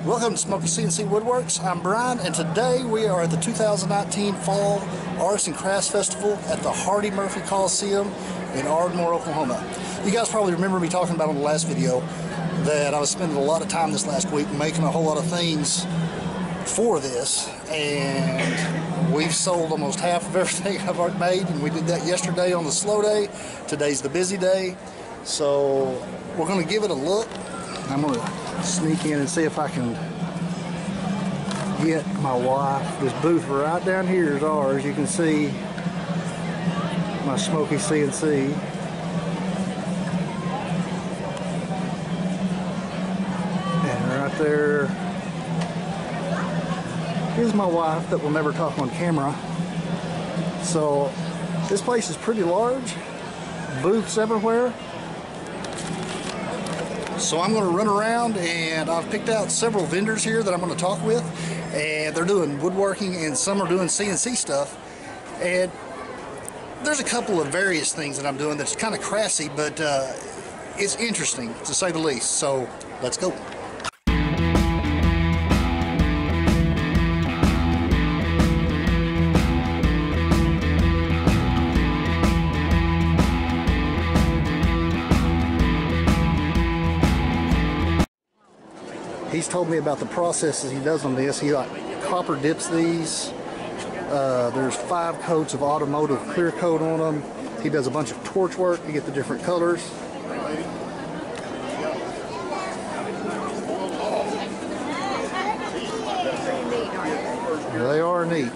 Welcome to Smokey CNC Woodworks. I'm Brian, and today we are at the 2019 Fall Arts and Crafts Festival at the Hardy Murphy Coliseum in Ardmore, Oklahoma. You guys probably remember me talking about on the last video that I was spending a lot of time this last week making a whole lot of things for this, and we've sold almost half of everything I've already made, and we did that yesterday on the slow day. Today's the busy day, so we're going to give it a look. I'm going to sneak in and see if I can get my wife. This booth right down here is ours. You can see my Smokey CNC. And right there is my wife that will never talk on camera. So this place is pretty large, booths everywhere. So I'm going to run around, and I've picked out several vendors here that I'm going to talk with, and they're doing woodworking and some are doing CNC stuff. And there's a couple of various things that I'm doing that's kind of crafty, but it's interesting to say the least. So let's go. He's told me about the processes he does on this. He like copper dips these. There's 5 coats of automotive clear coat on them. He does a bunch of torch work to get the different colors. They are neat.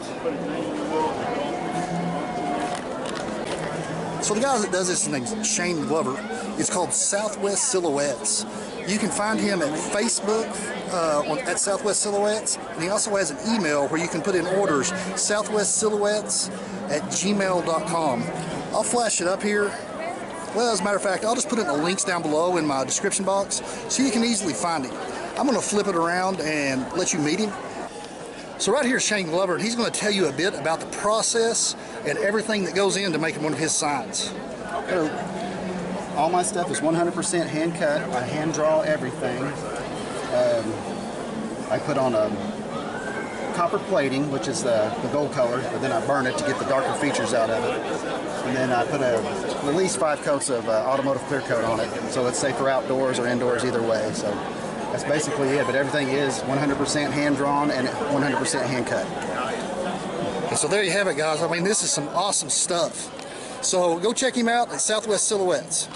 So the guy that does this, his name's Shane Glover. It's called Southwest Silhouettes. You can find him at Facebook at Southwest Silhouettes, and he also has an email where you can put in orders, southwestsilhouettes@gmail.com. I'll flash it up here. Well, as a matter of fact, I'll just put it in the links down below in my description box so you can easily find it. I'm going to flip it around and let you meet him. So right here is Shane Glover, and he's going to tell you a bit about the process and everything that goes into making one of his signs. Hello. All my stuff is 100% hand cut. I hand draw everything. I put on a copper plating, which is the gold color, but then I burn it to get the darker features out of it. And then I put at least 5 coats of automotive clear coat on it, so it's safe for outdoors or indoors either way. So that's basically it, but everything is 100% hand drawn and 100% hand cut. And so there you have it, guys. I mean, this is some awesome stuff. So go check him out at Southwest Silhouettes.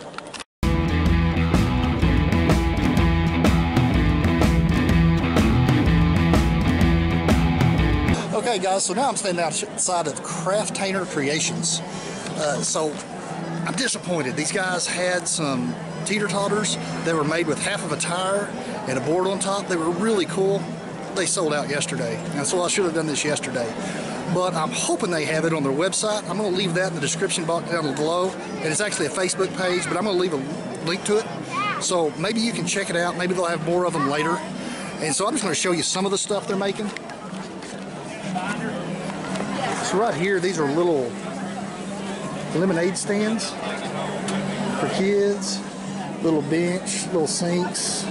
Okay guys, so now I'm standing outside of Craftainer Creations. So I'm disappointed. These guys had some teeter-totters that were made with half of a tire and a board on top. They were really cool. They sold out yesterday, and so I should have done this yesterday. But I'm hoping they have it on their website. I'm going to leave that in the description box down below, and it's actually a Facebook page, but I'm going to leave a link to it. So maybe you can check it out. Maybe they'll have more of them later. And so I'm just going to show you some of the stuff they're making. So right here, these are little lemonade stands for kids, little bench, little sinks.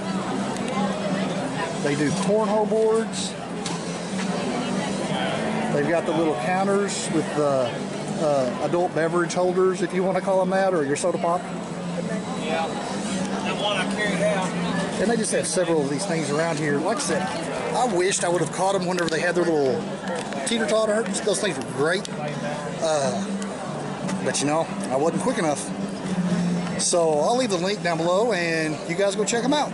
They do cornhole boards. They've got the little counters with the adult beverage holders, if you want to call them that, or your soda pop. Yeah, that one I carried out. And they just have several of these things around here. Like I said, I wished I would have caught them whenever they had their little teeter-totters. Those things were great. But you know, I wasn't quick enough. So I'll leave the link down below, and you guys go check them out.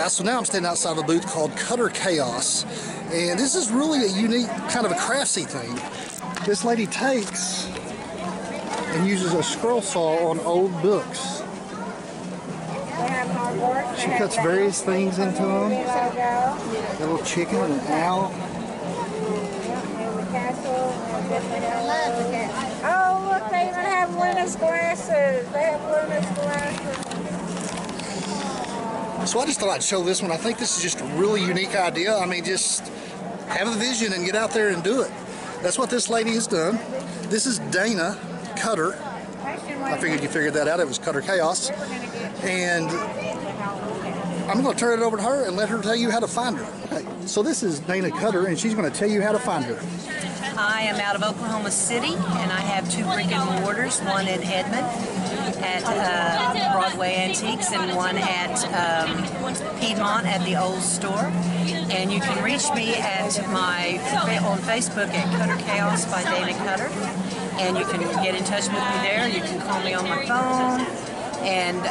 So now I'm standing outside of a booth called Cutter Chaos, and this is really a unique kind of a craftsy thing. This lady takes and uses a scroll saw on old books. She cuts various things into them. A little chicken and an owl. Oh look, they even have Linus glasses. They have Linus glasses. So I just thought I'd show this one. I think this is just a really unique idea. I mean, just have a vision and get out there and do it. that's what this lady has done. This is Dana Cutter. I figured you figured that out. It was Cutter Chaos. And I'm going to turn it over to her and let her tell you how to find her. Okay, so this is Dana Cutter, and she's going to tell you how to find her. I am out of Oklahoma City, and I have 2 brick and mortars, one in Edmond at Broadway Antiques and one at Piedmont at the Old Store. And you can reach me at on Facebook at Cutter Chaos by Dana Cutter. And you can get in touch with me there. You can call me on my phone and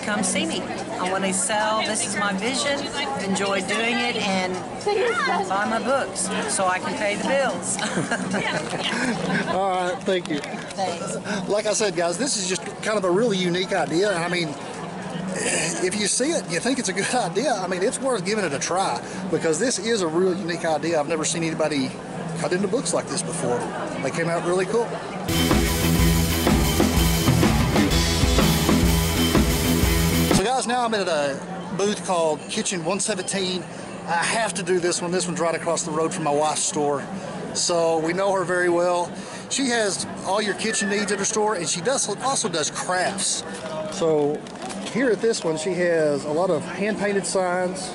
come see me. I want to sell. This is my vision. Enjoy doing it and buy my books so I can pay the bills. All right, thank you. Thanks. Like I said, guys, this is just kind of a really unique idea. I mean, if you see it, you think it's a good idea, I mean, it's worth giving it a try because this is a really unique idea. I've never seen anybody cut into books like this before. They came out really cool. So guys, now I'm at a booth called Kitchen 117. I have to do this one. This one's right across the road from my wife's store. So we know her very well. She has all your kitchen needs at her store, and she also does crafts. So here at this one, she has a lot of hand-painted signs.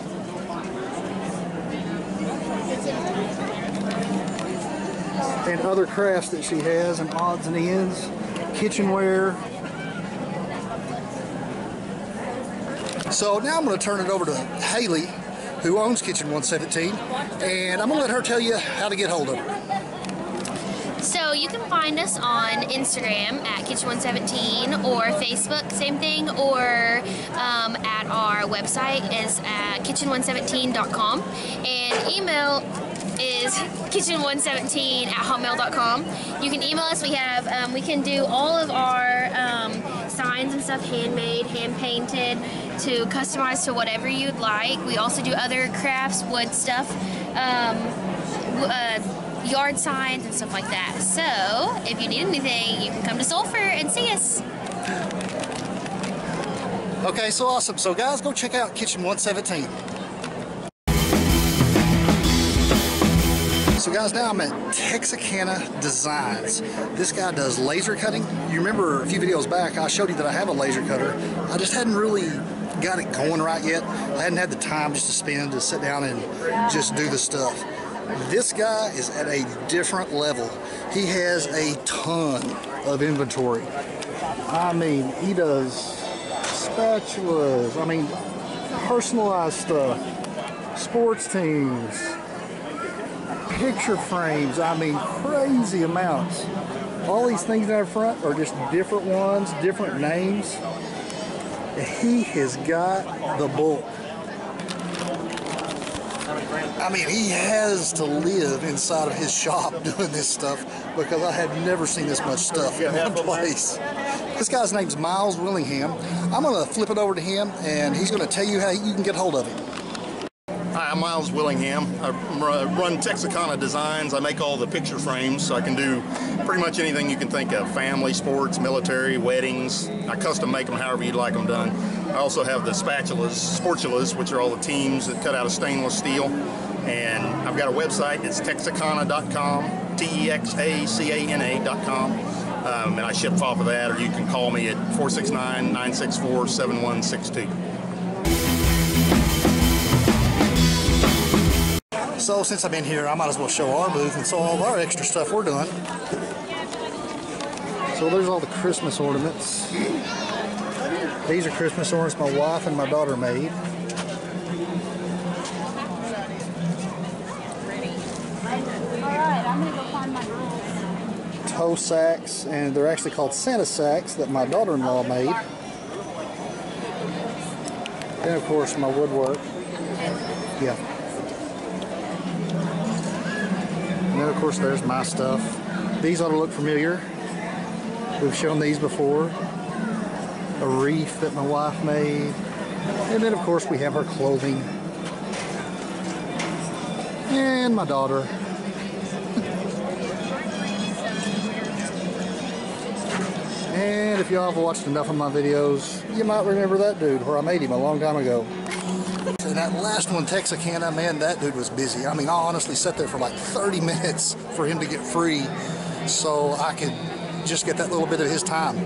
And other crafts that she has, and odds and ends, kitchenware. So now I'm going to turn it over to Haley, who owns Kitchen 117, and I'm going to let her tell you how to get hold of her. So you can find us on Instagram at Kitchen 117 or Facebook, same thing, or at our website is at kitchen117.com, and email is kitchen117@hotmail.com. You can email us. We have we can do all of our signs and stuff handmade, hand painted, to customize to whatever you'd like. We also do other crafts, wood stuff, yard signs and stuff like that. So if you need anything, you can come to Sulphur and see us. Okay, so awesome. So guys, go check out Kitchen 117. So guys, now I'm at Texacana Designs. This guy does laser cutting. You remember a few videos back, I showed you that I have a laser cutter. I just hadn't really got it going right yet. I hadn't had the time just to spend to sit down and just do the stuff. This guy is at a different level. He has a ton of inventory. I mean, he does spatulas, I mean, personalized stuff, sports teams, picture frames, I mean, crazy amounts. All these things down front are just different ones, different names. He has got the bulk. I mean, he has to live inside of his shop doing this stuff because I have never seen this much stuff in one place. This guy's name's Miles Willingham. I'm going to flip it over to him, and he's going to tell you how you can get hold of him. Hi, I'm Miles Willingham. I run Texacana Designs. I make all the picture frames, so I can do pretty much anything you can think of. Family, sports, military, weddings. I custom make them however you'd like them done. I also have the sportulas, which are all the teams that cut out of stainless steel. And I've got a website. It's texacana.com, texacana.com. And I ship off of that, or you can call me at 469-964-7162. So since I've been here, I might as well show our booth and so all of our extra stuff we're doing. So there's all the Christmas ornaments. These are Christmas ornaments my wife and my daughter made. Alright, I'm gonna go find my girls. Toe sacks, and they're actually called Santa sacks that my daughter-in-law made. Then of course my woodwork. Yeah. And then of course there's my stuff. These ought to look familiar. We've shown these before. A wreath that my wife made. And then of course we have her clothing. And my daughter. And if y'all have watched enough of my videos, you might remember that dude where I made him a long time ago. And that last one, Texacana, man, that dude was busy. I mean, I honestly sat there for like 30 minutes for him to get free so I could just get that little bit of his time.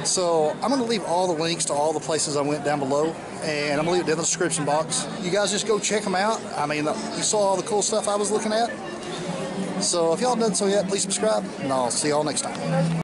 So I'm going to leave all the links to all the places I went down below, and I'm going to leave it in the description box. You guys just go check them out. I mean, you saw all the cool stuff I was looking at. So if y'all haven't done so yet, please subscribe, and I'll see y'all next time.